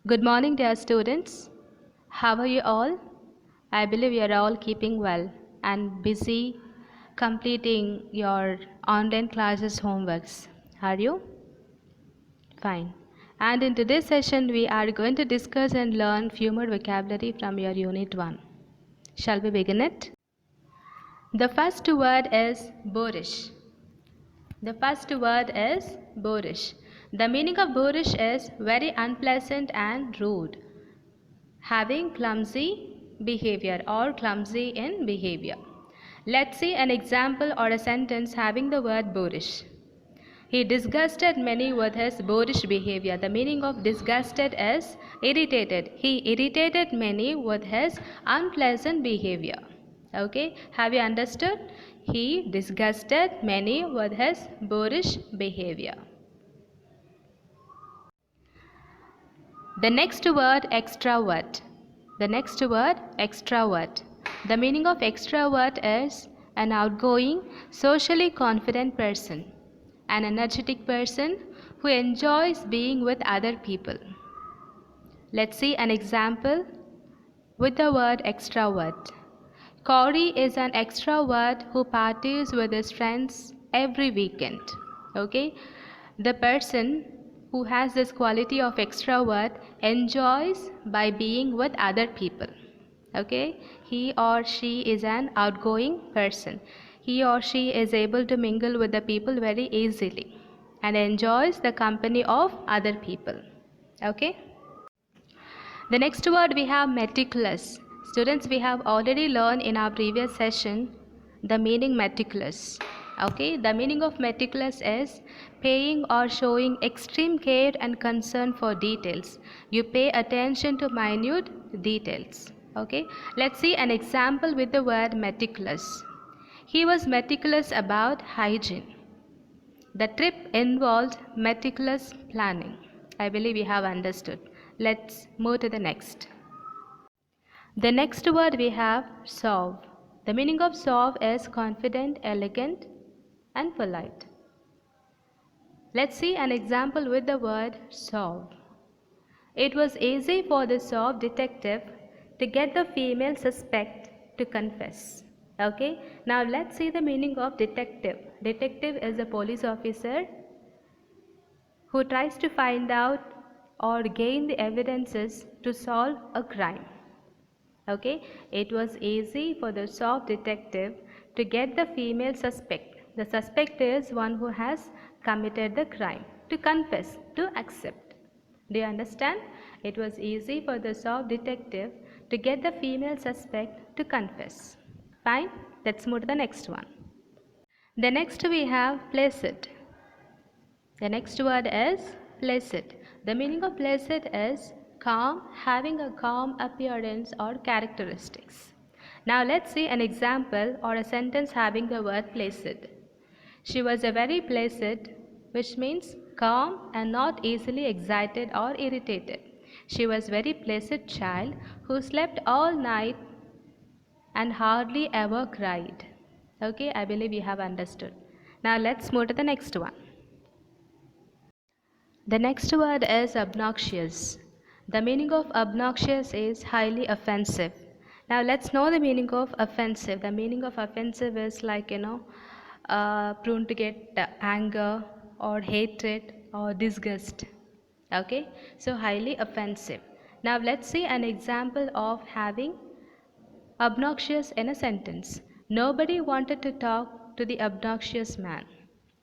Good morning, dear students. How are you all? I believe you are all keeping well and busy completing your online classes homeworks. Are you? Fine. And in today's session, we are going to discuss and learn few more vocabulary from your Unit 1. Shall we begin it? The first word is boorish. The first word is boorish. The meaning of boorish is very unpleasant and rude, having clumsy behavior or clumsy in behavior. Let's see an example or a sentence having the word boorish. He disgusted many with his boorish behavior. The meaning of disgusted is irritated. He irritated many with his unpleasant behavior. Okay, have you understood? He disgusted many with his boorish behavior. The next word, extrovert. The next word, extrovert. The meaning of extrovert is an outgoing, socially confident person, an energetic person who enjoys being with other people. Let's see an example with the word extrovert. Corey is an extrovert who parties with his friends every weekend. Okay, the person who has this quality of extrovert enjoys by being with other people. Okay, he or she is an outgoing person. He or she is able to mingle with the people very easily and enjoys the company of other people. Okay. The next word we have meticulous. Students, we have already learned in our previous session the meaning meticulous. Okay, the meaning of meticulous is paying or showing extreme care and concern for details. You pay attention to minute details. Okay, let's see an example with the word meticulous. He was meticulous about hygiene. The trip involved meticulous planning. I believe you have understood. Let's move to the next. The next word we have suave. The meaning of suave is confident, elegant, and polite. Let's see an example with the word suave. It was easy for the suave detective to get the female suspect to confess. Okay, now let's see the meaning of detective. Detective is a police officer who tries to find out or gain the evidences to solve a crime. Okay, it was easy for the soft detective to get the female suspect. The suspect is one who has committed the crime, to confess, to accept. Do you understand? It was easy for the soft detective to get the female suspect to confess. Fine, let's move to the next one. The next we have placid. The next word is placid. The meaning of placid is calm, having a calm appearance or characteristics. Now let's see an example or a sentence having the word placid. She was a very placid, which means calm and not easily excited or irritated. She was very placid child who slept all night and hardly ever cried. Okay, I believe you have understood. Now let's move to the next one. The next word is obnoxious. The meaning of obnoxious is highly offensive. Now let's know the meaning of offensive. The meaning of offensive is like, prone to get anger or hatred or disgust. Okay, so highly offensive. Now let's see an example of having obnoxious in a sentence. Nobody wanted to talk to the obnoxious man.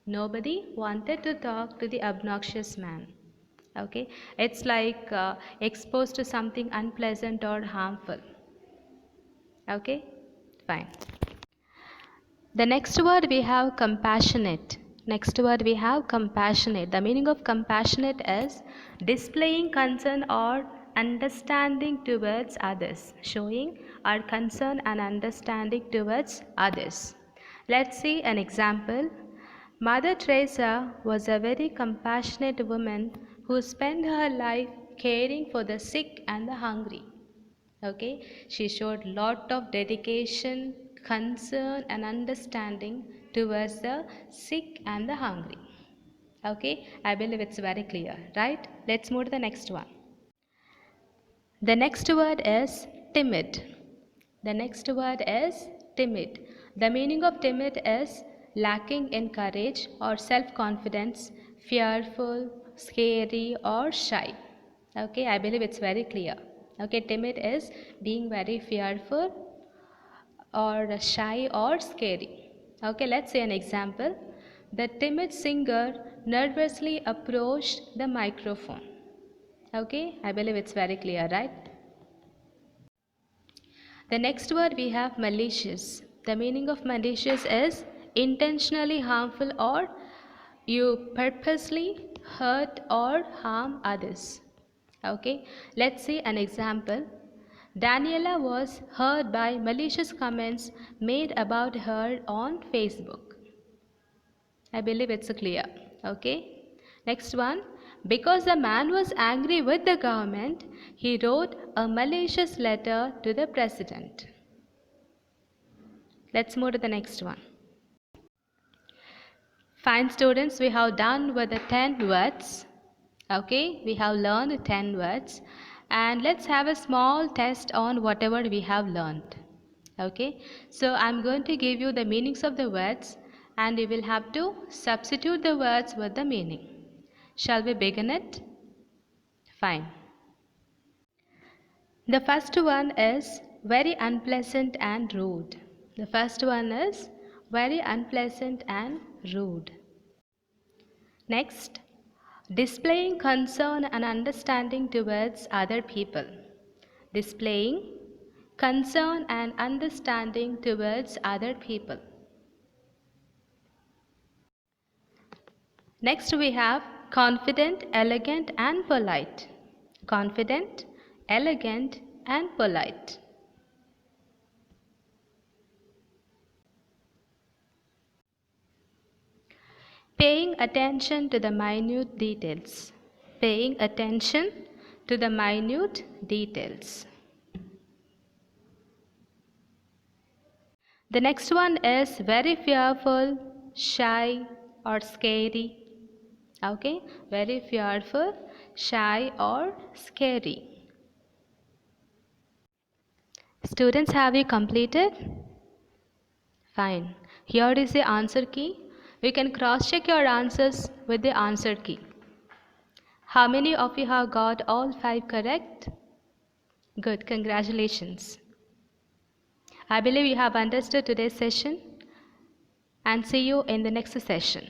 Nobody wanted to talk to the obnoxious man. Okay, it's like exposed to something unpleasant or harmful. Okay, fine. The next word we have compassionate. Next word we have compassionate. The meaning of compassionate is displaying concern or understanding towards others, showing our concern and understanding towards others. Let's see an example. Mother Teresa was a very compassionate woman who spent her life caring for the sick and the hungry. Okay, she showed lot of dedication, concern and understanding towards the sick and the hungry. Okay, I believe it's very clear, right? Let's move to the next one. The next word is timid. The next word is timid. The meaning of timid is lacking in courage or self-confidence, fearful, scary or shy. Okay, I believe it's very clear. Okay, timid is being very fearful or shy or scary. Okay, let's say an example. The timid singer nervously approached the microphone. Okay, I believe it's very clear, right? The next word we have malicious. The meaning of malicious is intentionally harmful or you purposely hurt or harm others. Okay, let's see an example. Daniela was hurt by malicious comments made about her on Facebook. I believe it's clear. Okay. Next one. Because the man was angry with the government, he wrote a malicious letter to the president. Let's move to the next one. Fine students, we have done with the 10 words. Okay, we have learned 10 words and let's have a small test on whatever we have learned. Okay, so I'm going to give you the meanings of the words and you will have to substitute the words with the meaning. Shall we begin it? Fine. The first one is very unpleasant and rude. The first one is very unpleasant and rude. Next, displaying concern and understanding towards other people. Displaying concern and understanding towards other people. Next we have confident, elegant and polite. Confident, elegant and polite. Paying attention to the minute details. Paying attention to the minute details. The next one is very fearful, shy or scary. Okay, very fearful, shy or scary. Students, have you completed? Fine. Here is the answer key. You can cross-check your answers with the answer key. How many of you have got all 5 correct? Good, congratulations. I believe you have understood today's session and see you in the next session.